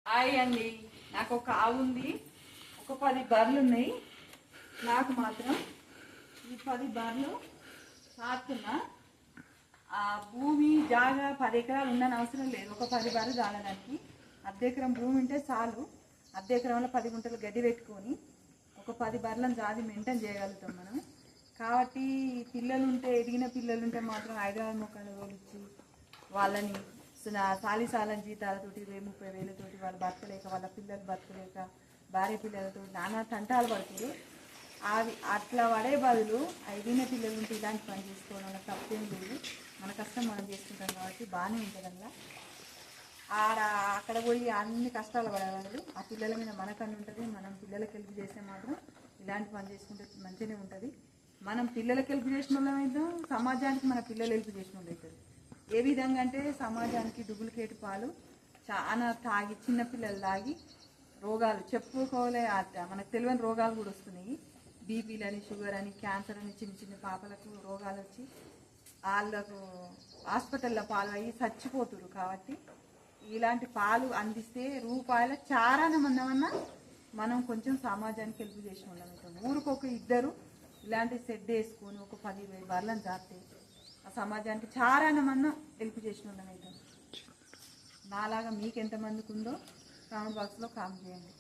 Hi అండి. నాకు ఒక ఆవు ఉంది, ఒక 10 బర్రెలు ఉన్నాయి. నాకు మాత్రం ఈ 10 బర్రెలు సాకున్నా ఆ భూమి జాగా 10 ఎకరాలు ఉండని అవసరం లేదు. ఒక 10 బర్రెలు చాలడానికి అర్ధెకరం భూమి ఉంటే చాలు. అర్ధెకరంలో 10 గుంటలు గడ్డి పెట్టుకొని ఒక 10 బర్రెలను జాది మెయింటైన్ చేయగలుగుతాం మనం. కాబట్టి పిల్లలు ఉంటే, ఎదిగిన పిల్లలు ఉంటే మాత్రం హైదరాబాద్ మొక్కలు తోలిచ్చి వాళ్ళని సాలిసాలని జీతాలతోటి 20-30 వేలతోటి వాళ్ళు బతకలేక, వాళ్ళ పిల్లలు బతకలేక, భార్య పిల్లలతో నానా తంటాలు పడుతుంది. అవి అట్లా పడే బదులు ఎదిగిన పిల్లలు ఉంటే ఇలాంటి పని చేసుకోవడం వల్ల తప్పేం లేదు. మన కష్టం మనం చేసుకుంటాం కాబట్టి బాగానే ఉంటుంది. అలా అక్కడ పోయి అన్ని కష్టాలు పడే బదులు ఆ పిల్లల మీద మనకన్ను ఉంటుంది. మనం పిల్లలకి హెల్ప్ చేస్తే మాత్రం ఇలాంటి పని చేసుకుంటే మంచిగానే ఉంటుంది. మనం పిల్లలకి హెల్ప్ చేసిన వాళ్ళం అవుతాం, సమాజానికి మన పిల్లలు హెల్ప్ చేసిన వాళ్ళు అవుతుంది. ఏ విధంగా అంటే సమాజానికి డూప్లికేట్ పాలు చాలా తాగి, చిన్నపిల్లలు తాగి రోగాలు చెప్పుకోలే, మనకు తెలియని రోగాలు కూడా వస్తున్నాయి. బీపీలని, షుగర్ అని, క్యాన్సర్ అని చిన్న చిన్న పాపలకు రోగాలు వచ్చి వాళ్ళకు హాస్పిటల్లో పాలు అయ్యి చచ్చిపోతున్నారు. కాబట్టి ఇలాంటి పాలు అందిస్తే రూపాయల చారాన మందమన్నా మనం కొంచెం సమాజానికి హెల్ప్ చేసిన వాళ్ళం అవుతాం. ఊరికొక ఇద్దరు ఇలాంటి షెడ్ వేసుకొని ఒక 10 బర్రెలను జాతే ఆ సమాజానికి చారానమన్నా హెల్ప్ చేసిన వాళ్ళం అవుతాం. నాలాగా మీకు ఎంతమందికి ఉందో కామెంట్ బాక్స్లో కామెంట్ చేయండి.